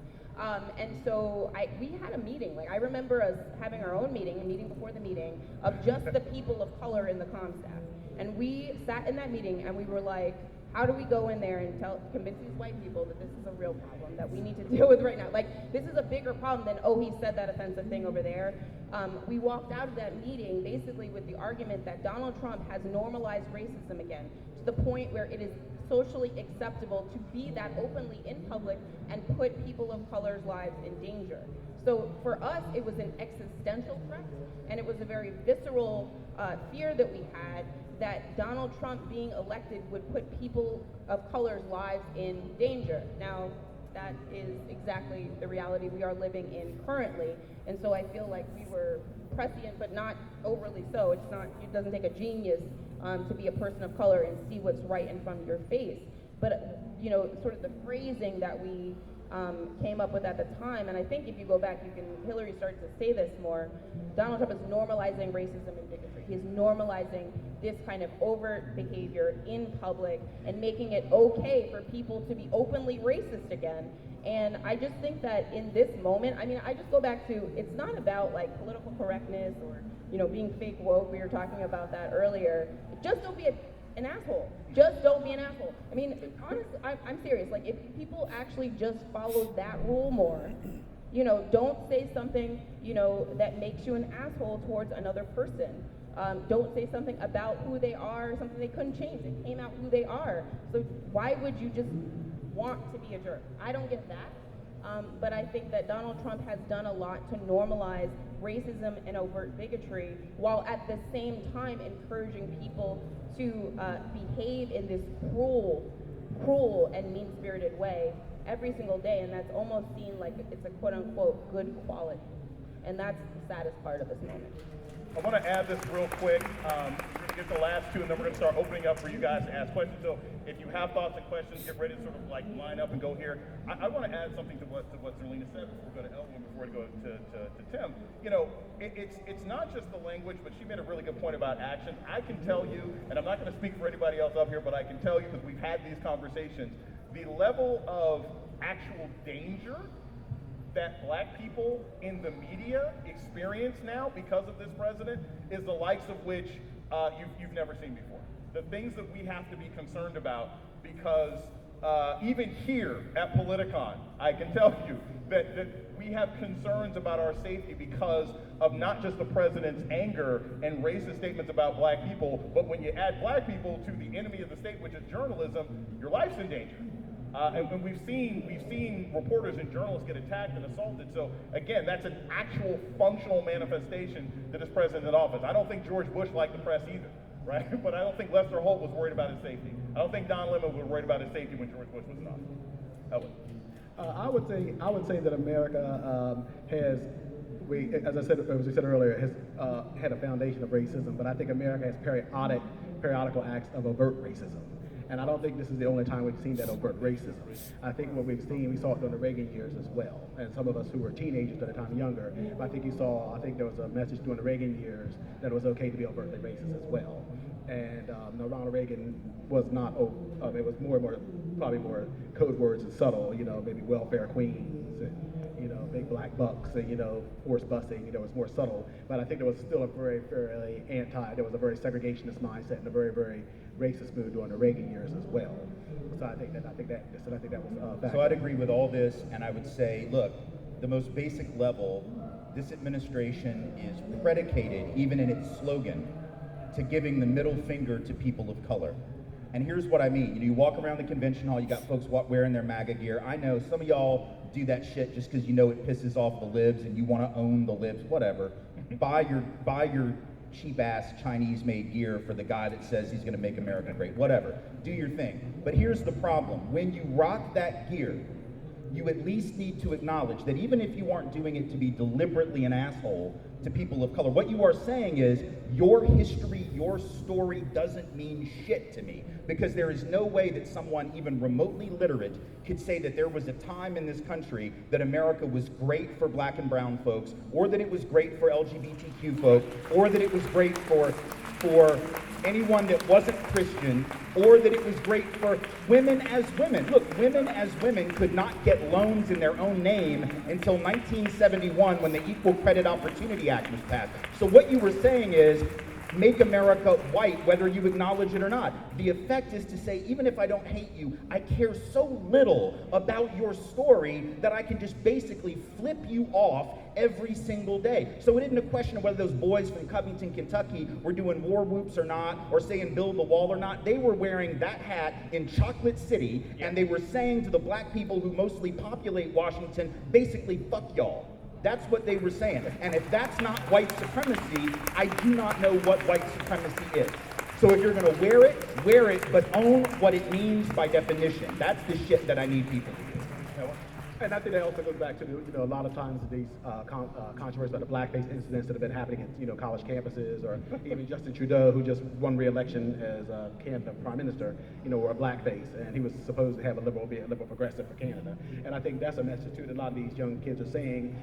And so we had a meeting. Like I remember us having our own meeting, a meeting before the meeting, of just the people of color in the comm staff. And we sat in that meeting and we were like, how do we go in there and convince these white people that this is a real problem that we need to deal with right now? Like, this is a bigger problem than, oh, he said that offensive thing over there. We walked out of that meeting basically with the argument that Donald Trump has normalized racism again to the point where it is socially acceptable to be that openly in public and put people of color's lives in danger. So for us, it was an existential threat, and it was a very visceral fear that we had that Donald Trump being elected would put people of color's lives in danger. Now, that is exactly the reality we are living in currently, and so I feel like we were prescient, but not overly so. It doesn't take a genius to be a person of color and see what's right in front of your face. But, sort of the phrasing that we came up with at the time, and I think if you go back, Hillary started to say this more, Donald Trump is normalizing racism and bigotry. He's normalizing this kind of overt behavior in public and making it okay for people to be openly racist again. And I just think that in this moment, I just go back to, it's not about like political correctness or, being fake woke. We were talking about that earlier. Just don't be an asshole. Just don't be an asshole. Honestly, I'm serious. Like, if people actually just followed that rule more, don't say something, that makes you an asshole towards another person. Don't say something about who they are, something they couldn't change. It came out who they are. So why would you just want to be a jerk? I don't get that. But I think that Donald Trump has done a lot to normalize racism and overt bigotry while at the same time encouraging people to behave in this cruel and mean-spirited way every single day, and that's almost seen like it's a quote-unquote good quality. And that's the saddest part of this moment. I want to add this real quick. We're going to get the last two, and then we're going to start opening up for you guys to ask questions. So if you have thoughts and questions, get ready to sort of like line up and go here. I want to add something to what Zerlina said before we go to Elwood, before we go to Tim. It's not just the language, but she made a really good point about action. I can tell you, and I'm not going to speak for anybody else up here, but I can tell you, because we've had these conversations, the level of actual danger that black people in the media experience now because of this president is the likes of which you've never seen before. The things that we have to be concerned about because even here at Politicon, I can tell you that we have concerns about our safety because of not just the president's anger and racist statements about black people, but when you add black people to the enemy of the state, which is journalism, your life's in danger. And we've seen reporters and journalists get attacked and assaulted. So again, that's an actual functional manifestation to this president in office. I don't think George Bush liked the press either, right? But I don't think Lester Holt was worried about his safety. I don't think Don Lemon was worried about his safety when George Bush was in office. Elwood. I would say that America has, as we said earlier, has had a foundation of racism. But I think America has periodical acts of overt racism. And I don't think this is the only time we've seen that overt racism. I think what we've seen, we saw it during the Reagan years as well. And some of us who were teenagers at the time, younger, but I think there was a message during the Reagan years that it was okay to be overtly racist as well. And Ronald Reagan was not, it was probably more code words and subtle, maybe welfare queens and, big black bucks and, forced busing, it was more subtle. But I think there was still a there was a very segregationist mindset and a very, very racist mood during the Reagan years as well. So I think that was So I'd agree with all this, and I would say, look, the most basic level, this administration is predicated, even in its slogan, to giving the middle finger to people of color. And here's what I mean. You walk around the convention hall, you got folks wearing their MAGA gear. I know some of y'all do that shit just because it pisses off the libs and you want to own the libs, whatever. Buy your cheap ass Chinese made gear for the guy that says he's going to make America great, whatever. Do your thing. But here's the problem. When you rock that gear, you at least need to acknowledge that even if you aren't doing it to be deliberately an asshole to people of color, what you are saying is your history, your story doesn't mean shit to me, because there is no way that someone even remotely literate could say that there was a time in this country that America was great for black and brown folks, or that it was great for LGBTQ folk, or that it was great for anyone that wasn't Christian, or that it was great for women as women. Look, women as women could not get loans in their own name until 1971 when the Equal Credit Opportunity Act was passed. So what you were saying is, make America white, whether you acknowledge it or not. The effect is to say, even if I don't hate you, I care so little about your story that I can just basically flip you off every single day. So it isn't a question of whether those boys from Covington, Kentucky were doing war whoops or not, or saying build the wall or not. They were wearing that hat in Chocolate City, and they were saying to the black people who mostly populate Washington, basically, fuck y'all. That's what they were saying. And if that's not white supremacy, I do not know what white supremacy is. So if you're gonna wear it, but own what it means by definition. That's the shit that I need people to do. And I think that also goes back to, a lot of times these controversies about the blackface incidents that have been happening at, college campuses, or even Justin Trudeau, who just won re-election as Canada Prime Minister, wore a blackface, and he was supposed to have be a liberal progressive for Canada. And I think that's a message too that a lot of these young kids are saying,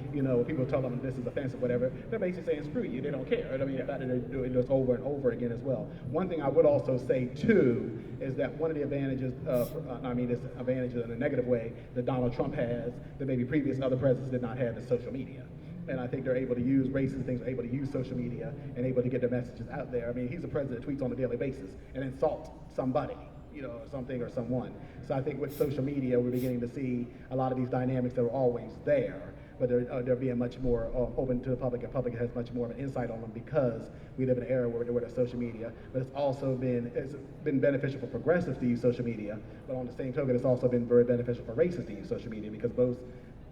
people tell them this is offensive, whatever, they're basically saying screw you, they don't care. I mean, the fact that they're doing this over and over again as well. One thing I would also say too is that one of the advantages, this advantage in a negative way that Donald Trump has, that maybe previous other presidents did not have, is social media. And I think they're able to use racist things, able to use social media, and able to get their messages out there. I mean, he's a president that tweets on a daily basis and insults somebody, or something or someone. So I think with social media, we're beginning to see a lot of these dynamics that were always there, but they're being much more open to the public, and public has much more of an insight on them because we live in an era where there's social media. But it's also been beneficial for progressives to use social media, but on the same token, it's also been very beneficial for racists to use social media, because both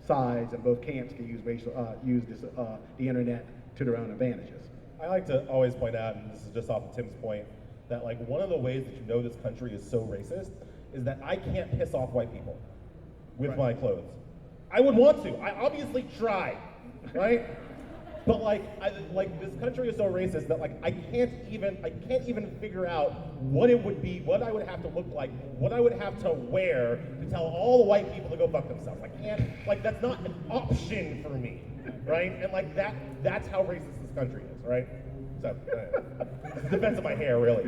sides and both camps can use the internet to their own advantages. I like to always point out, and this is just off of Tim's point, that one of the ways that this country is so racist is that I can't piss off white people with my clothes. I would want to. I obviously try, right? But this country is so racist that I can't even figure out what it would be, what I would have to look like, what I would have to wear to tell all the white people to go fuck themselves. I can't, that's not an option for me, right? And that's how racist this country is, right? So, it's the defense of my hair, really.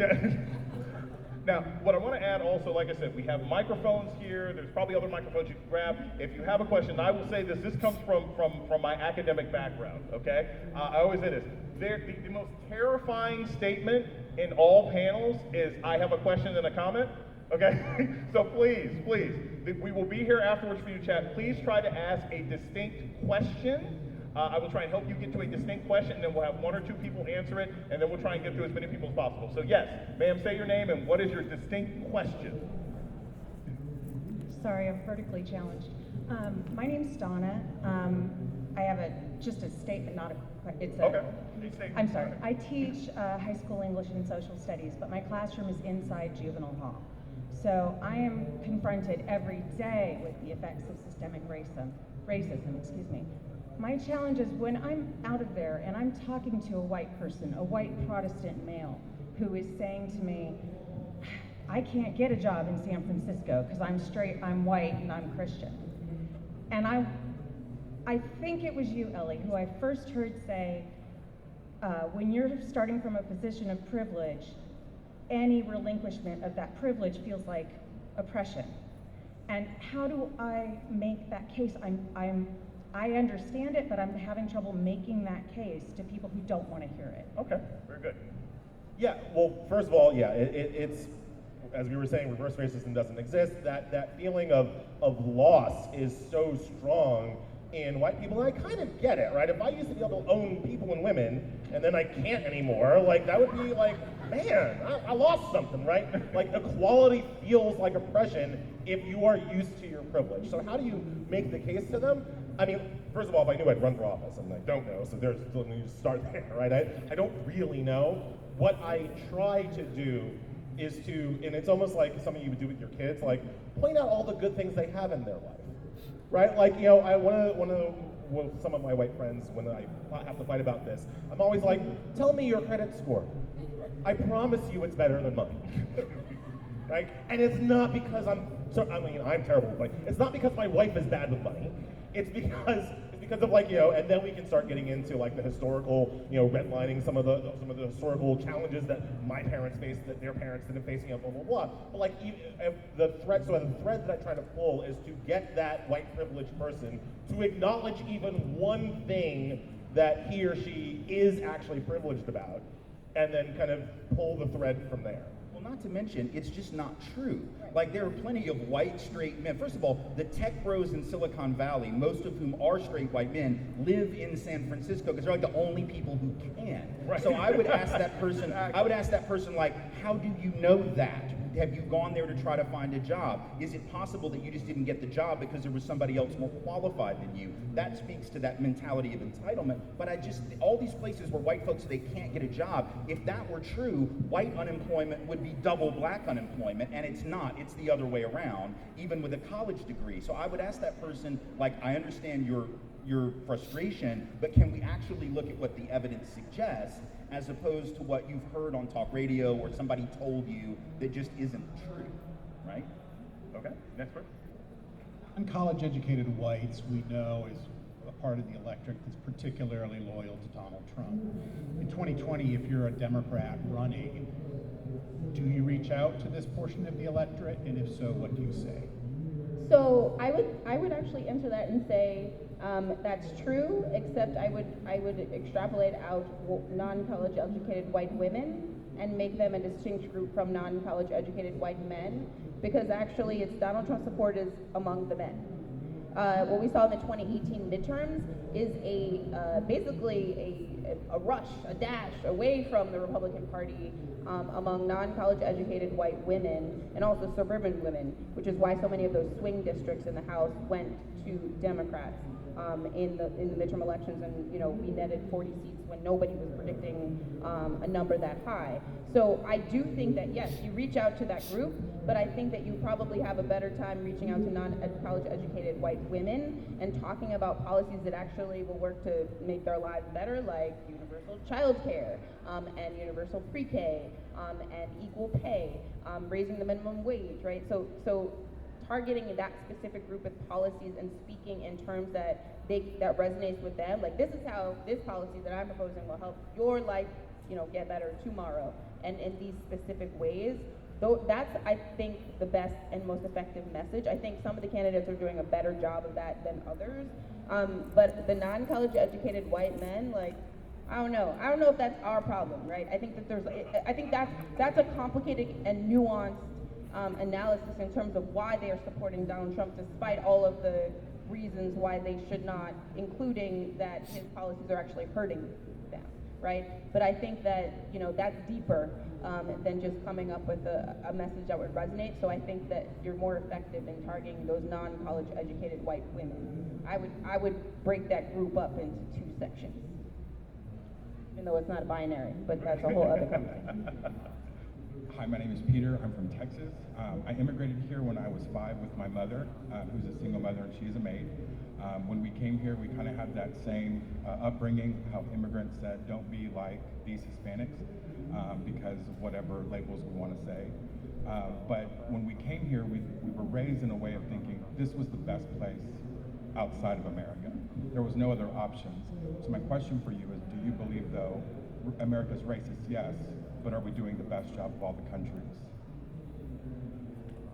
Now, what I want to add also, like I said, we have microphones here. There's probably other microphones you can grab. If you have a question, I will say this comes from my academic background, okay? I always say this. The most terrifying statement in all panels is, I have a question and a comment. Okay? So please, we will be here afterwards for you to chat. Please try to ask a distinct question. I will try and help you get to a distinct question, and then we'll have one or two people answer it, and then we'll try and get to as many people as possible. So yes, ma'am, say your name and what is your distinct question? Sorry, I'm vertically challenged. My name's Donna. I have just a statement, not a, it's a, Okay. I'm sorry. I teach high school English and social studies, but my classroom is inside juvenile hall. So I am confronted every day with the effects of systemic racism, excuse me. My challenge is when I'm out of there and I'm talking to a white person, a white Protestant male, who is saying to me, I can't get a job in San Francisco because I'm straight, I'm white, and I'm Christian. And I think it was you, Elie, who I first heard say, when you're starting from a position of privilege, any relinquishment of that privilege feels like oppression. And how do I make that case? I understand it, but I'm having trouble making that case to people who don't want to hear it. Okay, very good. Yeah, well, first of all, yeah, it's, as we were saying, reverse racism doesn't exist. That feeling of loss is so strong in white people, and I kind of get it, right? If I used to be able to own people and women, and then I can't anymore, like, that would be like, man, I lost something, right? Like, equality feels like oppression if you are used to your privilege. So how do you make the case to them? I mean, first of all, if I knew I'd run for office, and I don't know, so there's still need to start there, right? I don't really know. What I try to do is to, and it's almost like something you would do with your kids, like, point out all the good things they have in their life, right? Like, you know, some of my white friends, when I have to fight about this, I'm always like, tell me your credit score. I promise you it's better than mine, right? And it's not because I'm terrible with money. It's not because my wife is bad with money. It's because of, like, you know, and then we can start getting into, like, the historical, you know, redlining some of the historical challenges that my parents faced, that their parents didn't face, you know, blah, blah, blah. But, like, the thread that I try to pull is to get that white privileged person to acknowledge even one thing that he or she is actually privileged about, and then kind of pull the thread from there. Well, not to mention, it's just not true. Like, there are plenty of white, straight men. First of all, the tech bros in Silicon Valley, most of whom are straight white men, live in San Francisco because they're like the only people who can. Right. So I would ask that person, like, how do you know that? Have you gone there to try to find a job? Is it possible that you just didn't get the job because there was somebody else more qualified than you? That speaks to that mentality of entitlement. But all these places where white folks say they can't get a job, if that were true, white unemployment would be double black unemployment, and it's not. It's the other way around, even with a college degree. So I would ask that person, like, I understand your frustration, but can we actually look at what the evidence suggests as opposed to what you've heard on talk radio or somebody told you that just isn't true, right? Okay, next person. College-educated whites, we know, is a part of the electorate that's particularly loyal to Donald Trump. In 2020, if you're a Democrat running, do you reach out to this portion of the electorate? And if so, what do you say? So I would actually answer that and say that's true, except I would extrapolate out non-college educated white women and make them a distinct group from non-college educated white men, because actually it's Donald Trump support is among the men. What we saw in the 2018 midterms is basically a rush, a dash away from the Republican Party among non-college educated white women and also suburban women, which is why so many of those swing districts in the House went to Democrats in the midterm elections, and we netted 40 seats when nobody was predicting a number that high. So I do think that yes, you reach out to that group, but I think that you probably have a better time reaching out to non-college educated white women and talking about policies that actually will work to make their lives better, like universal child care and universal pre-K and equal pay, raising the minimum wage, right? So targeting that specific group with policies and speaking in terms that resonates with them, like this is how this policy that I'm proposing will help your life, get better tomorrow, and in these specific ways. Though that's, I think, the best and most effective message. I think some of the candidates are doing a better job of that than others. But the non-college educated white men, I don't know if that's our problem, right? I think that that's a complicated and nuanced analysis in terms of why they are supporting Donald Trump, despite all of the reasons why they should not, including that his policies are actually hurting them, right? But I think that, that's deeper than just coming up with a message that would resonate. So I think that you're more effective in targeting those non-college educated white women. I would break that group up into two sections, even though it's not a binary, but that's a whole other conversation. Hi, my name is Peter. I'm from Texas. I immigrated here when I was 5 with my mother, who's a single mother, and she's a maid. When we came here, we kind of had that same upbringing, how immigrants said, don't be like these Hispanics, because of whatever labels we want to say. But when we came here, we were raised in a way of thinking this was the best place outside of America. There was no other options. So my question for you is, do you believe, though, America's racist? Yes, but are we doing the best job of all the countries?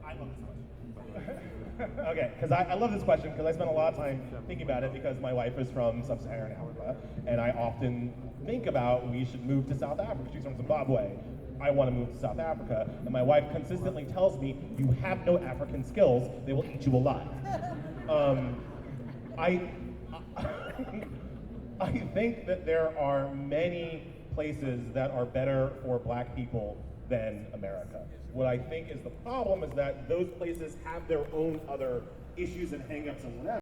I love this question. Okay, because I love this question because I spent a lot of time thinking about it because my wife is from sub-Saharan Africa, and I often think about we should move to South Africa. She's from Zimbabwe. I want to move to South Africa, and my wife consistently tells me, you have no African skills, they will eat you alive. I think that there are many places that are better for black people than America. What I think is the problem is that those places have their own other issues and hangups and whatever.